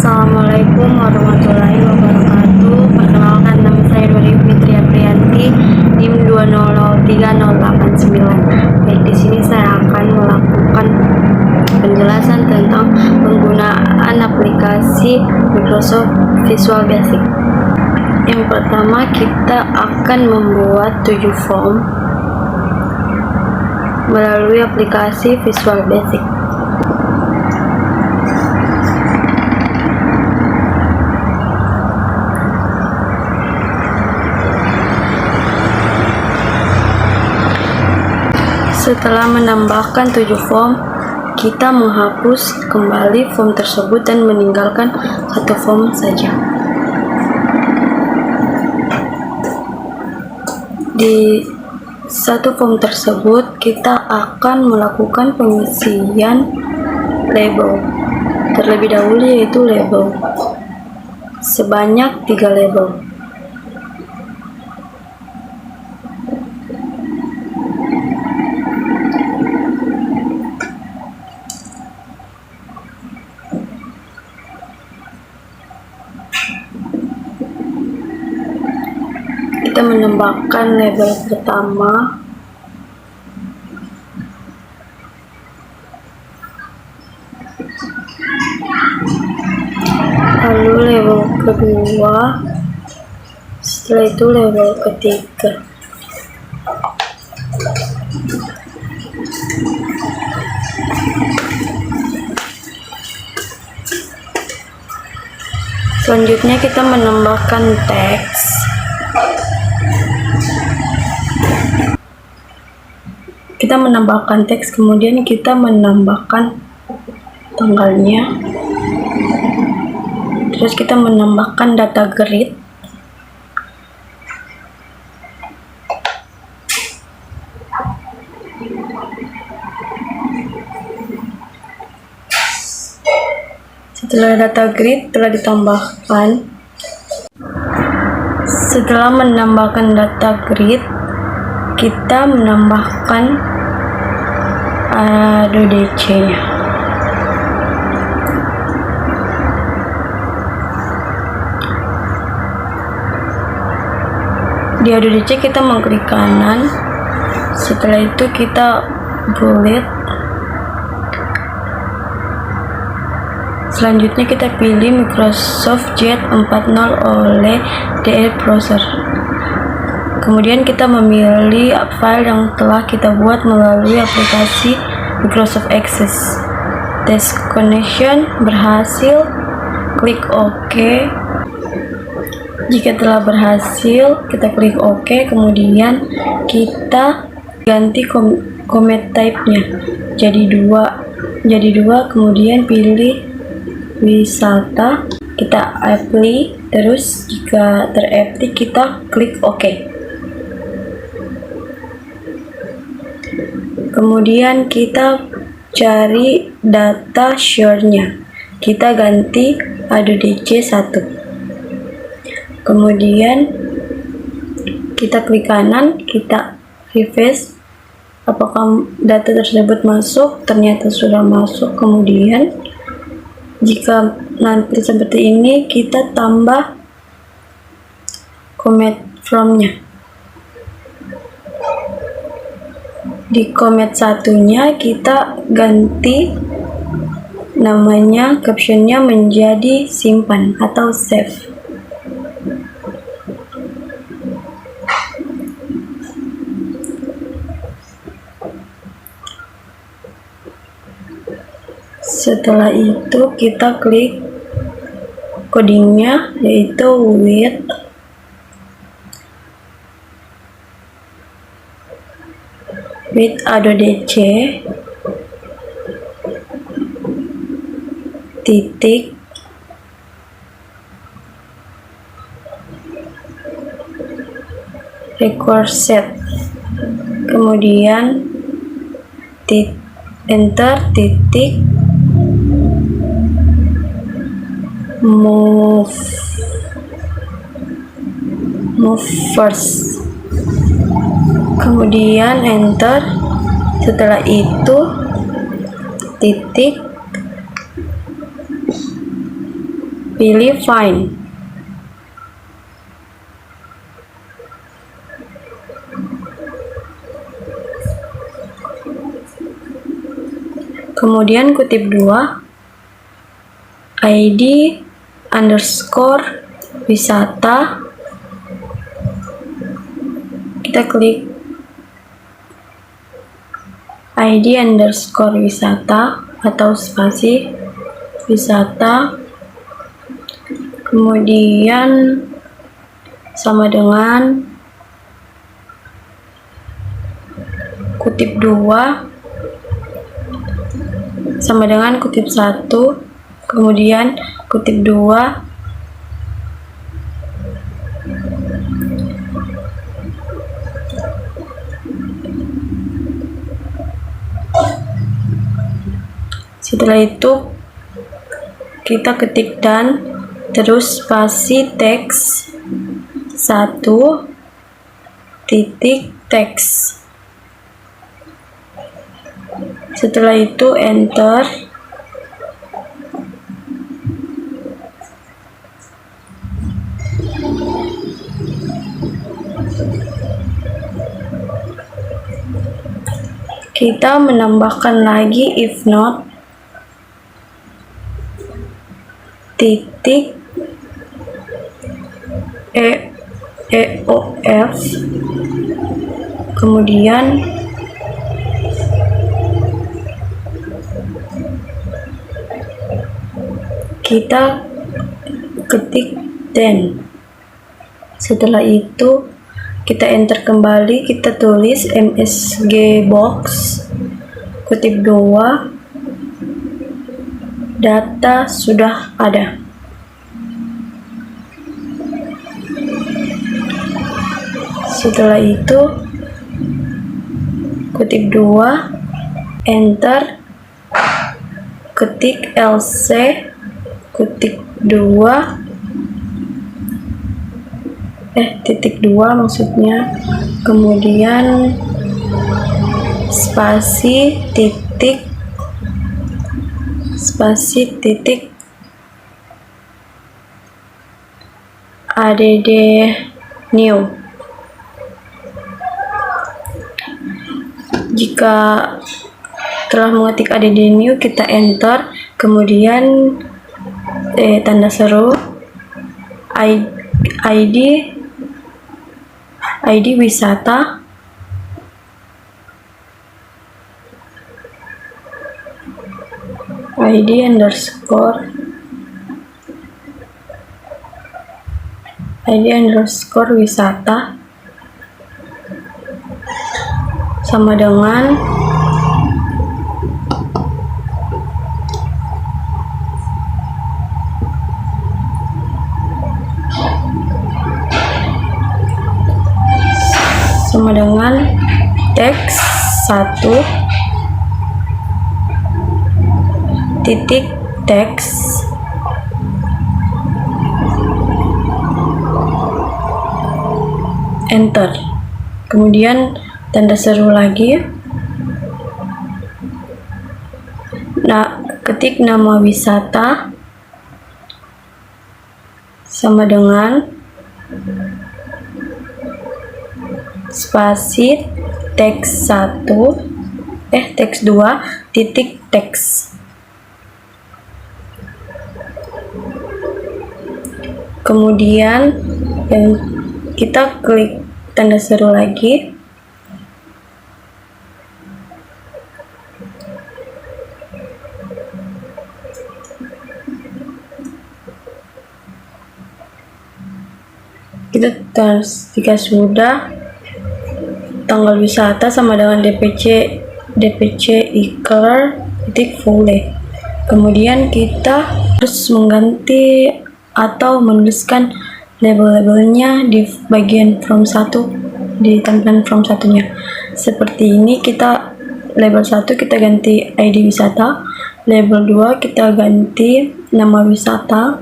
Assalamualaikum warahmatullahi wabarakatuh. Perkenalkan, nama saya Dori Fitri Aprianti, NIM 2003089. Baik, di sini saya akan melakukan penjelasan tentang penggunaan aplikasi Microsoft Visual Basic. Yang pertama, kita akan membuat 7 form melalui aplikasi Visual Basic. Setelah menambahkan 7 form, kita menghapus kembali form tersebut dan meninggalkan satu form saja. Di satu form tersebut, kita akan melakukan pengisian label. Terlebih dahulu yaitu label. Sebanyak 3 label. Kita menambahkan label pertama, lalu label kedua, setelah itu label ketiga. Selanjutnya kita menambahkan teks. Kita menambahkan teks, kemudian kita menambahkan tanggalnya, terus kita menambahkan data grid, setelah data grid telah ditambahkan, setelah menambahkan data grid, kita menambahkan ADODC-nya. Di ADODC kita mengklik kanan, setelah itu kita bullet. Selanjutnya kita pilih Microsoft Jet 40 oleh DE Browser. Kemudian kita memilih file yang telah kita buat melalui aplikasi Microsoft Access. Test connection berhasil, klik OK. Jika telah berhasil, kita klik OK, kemudian kita ganti commit type-nya jadi dua, kemudian pilih wisata, kita apply, terus jika ter-apply kita klik OK. Kemudian kita cari data share-nya, kita ganti ADODC 1. Kemudian kita klik kanan, kita refresh apakah data tersebut masuk. Ternyata sudah masuk. Kemudian jika nanti seperti ini, kita tambah commit from-nya. Di commit satunya kita ganti namanya, captionnya menjadi simpan atau save. Setelah itu kita klik codingnya, yaitu with ADODC titik record set, kemudian enter titik move first, kemudian enter. Setelah itu titik pilih find. Kemudian kutip 2, ID underscore wisata. Kita klik ID underscore wisata atau spasi wisata, kemudian sama dengan kutip 2 sama dengan kutip 1, kemudian kutip 2 setelah itu kita ketik dan terus spasi teks 1 titik teks. Setelah itu enter. Kita menambahkan lagi if not titik eof, kemudian kita ketik then. Setelah itu kita enter kembali, kita tulis msg box kutip 2 data sudah ada. Setelah itu kutip 2 enter, ketik lc kutip 2 titik 2 maksudnya, kemudian spasi titik add new. Jika telah mengetik add new, kita enter, kemudian tanda seru ID wisata, ID underscore wisata sama dengan teks 1 titik teks enter, kemudian tanda seru lagi. Nah, ketik nama wisata sama dengan spasi teks 1 teks 2 titik teks, kemudian kita klik tanda seru lagi. Kita jika sudah, tanggal wisata sama dengan DPC equal titik full. Kemudian kita harus mengganti atau menuliskan label-labelnya di bagian form 1, di tampilan form 1-nya. Seperti ini, kita label 1 kita ganti ID wisata, label 2 kita ganti nama wisata,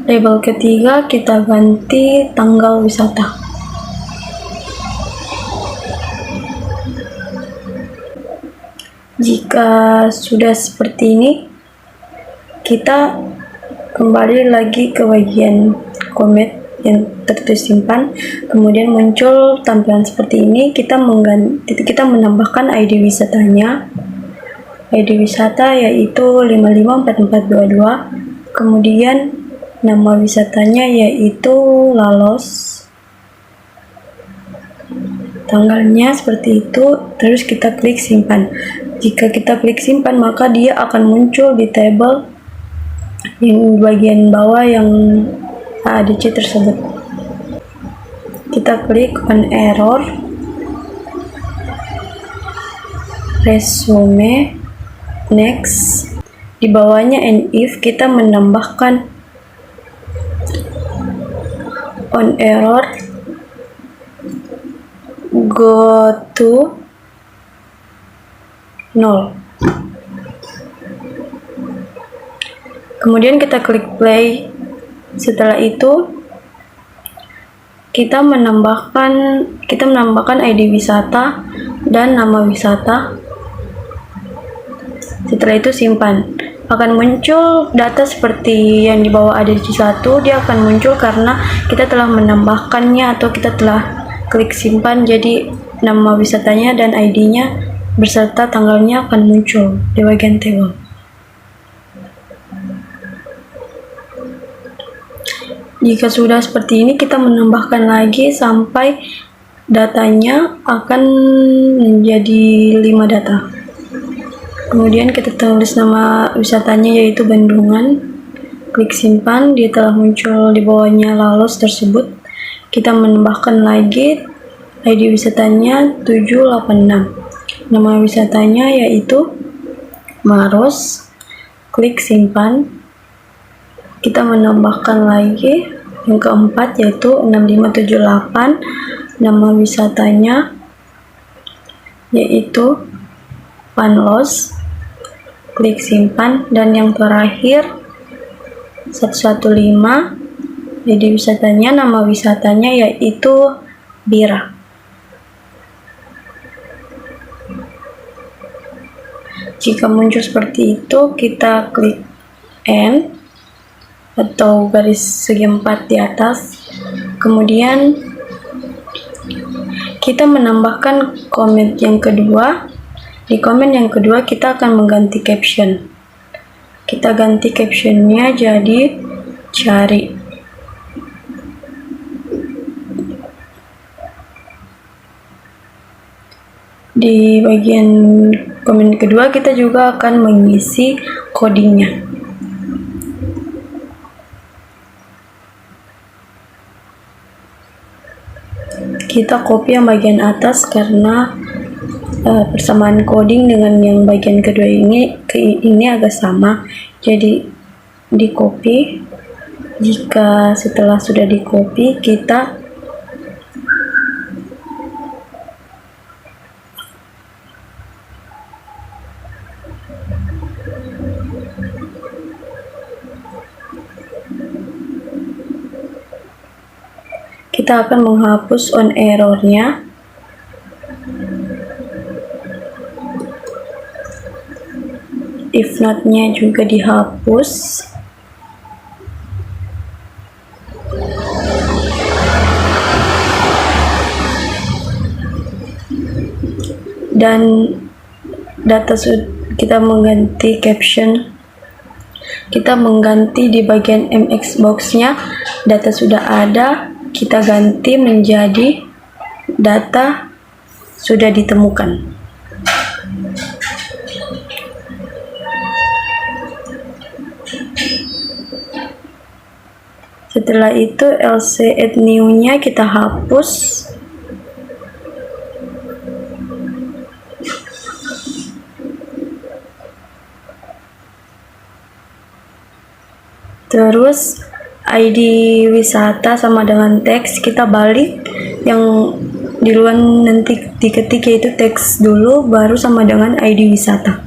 label ketiga kita ganti tanggal wisata. Jika sudah seperti ini, kita kembali lagi ke bagian komet yang tertulis simpan, kemudian muncul tampilan seperti ini. Kita menambahkan ID wisatanya. ID wisata yaitu 554422, kemudian nama wisatanya yaitu Lalos, tanggalnya seperti itu, terus kita klik simpan. Jika kita klik simpan, maka dia akan muncul di tabel yang bagian bawah yang AADC tersebut. Kita klik on error, resume, next. Di bawahnya and if, kita menambahkan on error, go to 0. Kemudian kita klik play. Setelah itu kita menambahkan ID wisata dan nama wisata. Setelah itu simpan. Akan muncul data seperti yang di bawah ADC 1. Dia akan muncul karena kita telah menambahkannya atau kita telah klik simpan, jadi nama wisatanya dan ID-nya beserta tanggalnya akan muncul di bagian table. Jika sudah seperti ini, kita menambahkan lagi sampai datanya akan menjadi 5 data. Kemudian kita tulis nama wisatanya yaitu Bandungan, klik simpan. Dia telah muncul di bawahnya Lalos tersebut. Kita menambahkan lagi ID wisatanya 786. Nama wisatanya yaitu Maros, klik simpan. Kita menambahkan lagi yang keempat yaitu 6578. Nama wisatanya yaitu Panlos, klik simpan. Dan yang terakhir 115, jadi wisatanya, nama wisatanya yaitu Bira. Jika muncul seperti itu, kita klik N atau garis segi 4 di atas. Kemudian kita menambahkan komen yang kedua. Di komen yang kedua kita akan mengganti caption. Kita ganti captionnya jadi cari. Di bagian komen kedua kita juga akan mengisi codingnya. Kita copy yang bagian atas karena persamaan coding dengan yang bagian kedua ini agak sama, jadi di copy. Jika setelah sudah di copy, kita akan menghapus on errornya. If not-nya juga dihapus. Dan kita mengganti caption. Kita mengganti di bagian MX box-nya, data sudah ada, kita ganti menjadi data sudah ditemukan. Setelah itu LC add new-nya kita hapus. Terus ID wisata sama dengan teks kita balik, yang di luar nanti diketik yaitu teks dulu baru sama dengan ID wisata.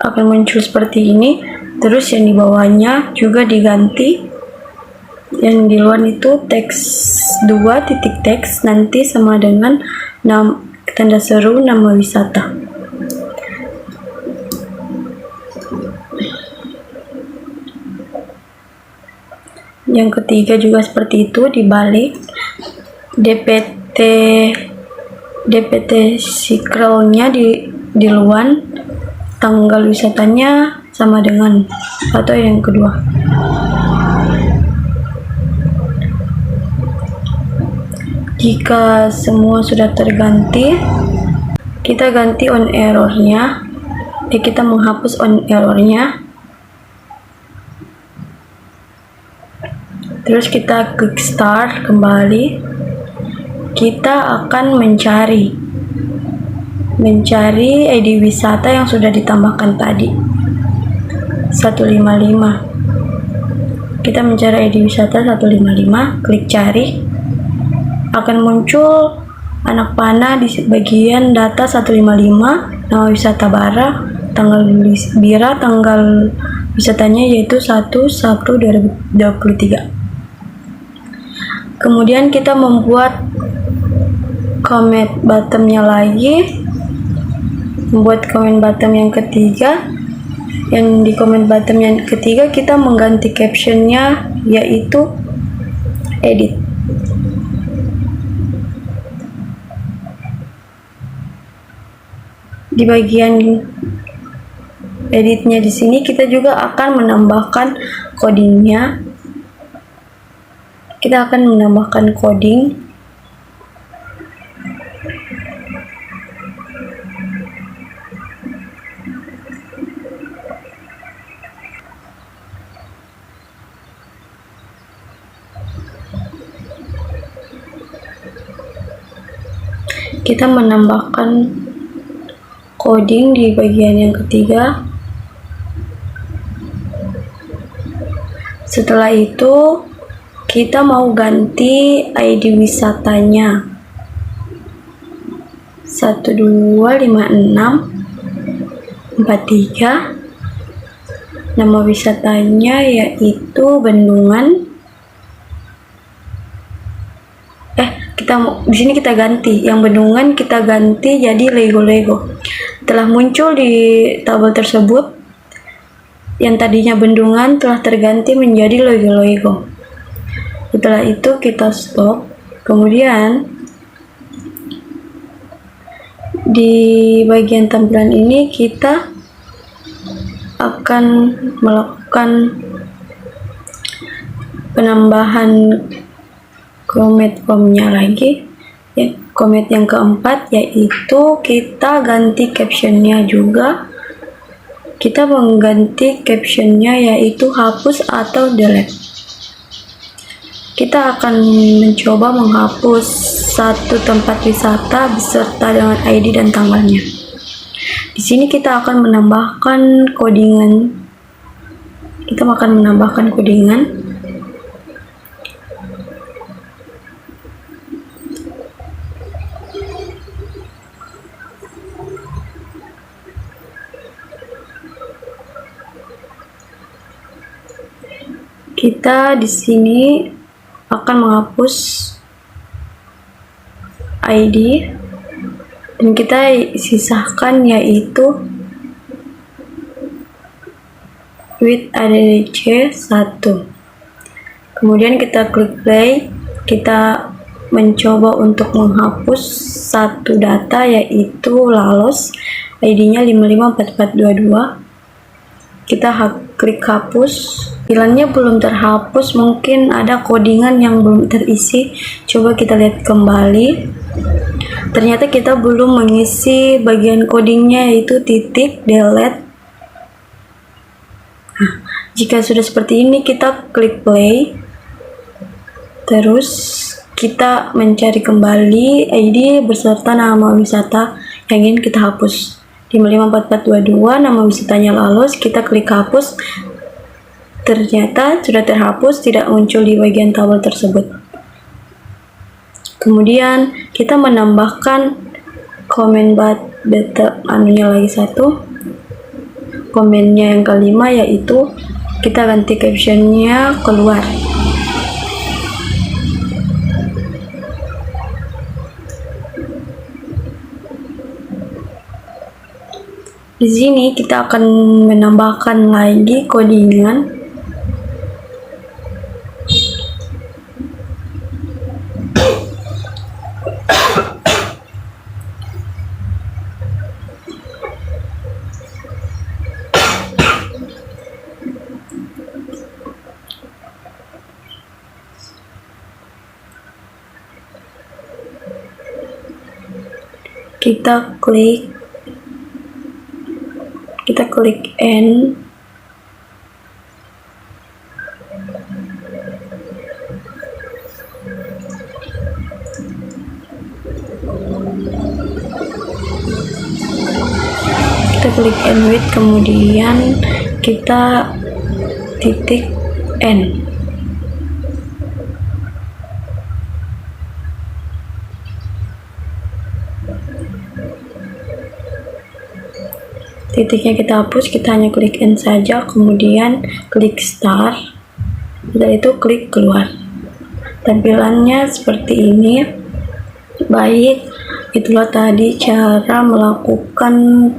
Akan muncul seperti ini. Terus yang di bawahnya juga diganti Yang di luar itu teks 2 titik teks nanti sama dengan tanda seru nama wisata. Yang ketiga juga seperti itu, dibalik. DPT scrollnya di luar, tanggal wisatanya sama dengan atau yang kedua. Jika semua sudah terganti, kita ganti on errornya. Kita menghapus on errornya. Terus kita klik start kembali. Kita akan mencari ID wisata yang sudah ditambahkan tadi 155. Kita mencari ID wisata 155, klik cari. Akan muncul anak panah di bagian data 155, nama wisata Bara, tanggal wisatanya yaitu 1/1/2023. Kemudian kita membuat comment bottomnya lagi, membuat comment bottom yang ketiga. Yang di comment bottom yang ketiga kita mengganti captionnya yaitu edit. Di bagian editnya di sini kita juga akan menambahkan codingnya. Kita akan menambahkan coding. Kita menambahkan coding di bagian yang ketiga. Setelah itu kita mau ganti ID wisatanya 1256643. Nama wisatanya yaitu Bendungan. Di sini kita ganti yang Bendungan, kita ganti jadi Lego. Telah muncul di tabel tersebut, yang tadinya Bendungan telah terganti menjadi Lego. Setelah itu kita stop. Kemudian di bagian tampilan ini kita akan melakukan penambahan comment formnya lagi. Comment yang keempat yaitu kita ganti captionnya juga. Kita mengganti captionnya yaitu hapus atau delete. Kita akan mencoba menghapus satu tempat wisata beserta dengan ID dan tanggalnya. Di sini kita akan menambahkan codingan. Kita akan menambahkan codingan. Kita di sini akan menghapus ID dan kita sisakan yaitu with ADC 1. Kemudian kita klik play. Kita mencoba untuk menghapus satu data yaitu Lalos, ID-nya 554422. Kita klik hapus. Tampilannya belum terhapus, mungkin ada codingan yang belum terisi. Coba kita lihat kembali. Ternyata kita belum mengisi bagian codingnya yaitu titik delete. Jika sudah seperti ini, kita klik play. Terus kita mencari kembali ID beserta nama wisata yang ingin kita hapus. 554422 nama wisatanya Lalos. Kita klik hapus. Ternyata sudah terhapus, tidak muncul di bagian tabel tersebut. Kemudian kita menambahkan komen anunya lagi satu. Komennya yang kelima yaitu kita ganti captionnya keluar. Di sini kita akan menambahkan lagi codingan. Kita klik N. Kita klik N with, kemudian kita titik N. Titiknya kita hapus, kita hanya klik N saja, kemudian klik start, setelah itu klik keluar. Tampilannya seperti ini. Baik, itulah tadi cara melakukan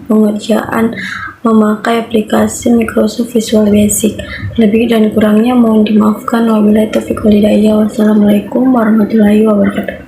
pengerjaan memakai aplikasi Microsoft Visual Basic. Lebih dan kurangnya mohon dimaafkan. Wabillahi taufiq wal hidayah. Wassalamualaikum warahmatullahi wabarakatuh.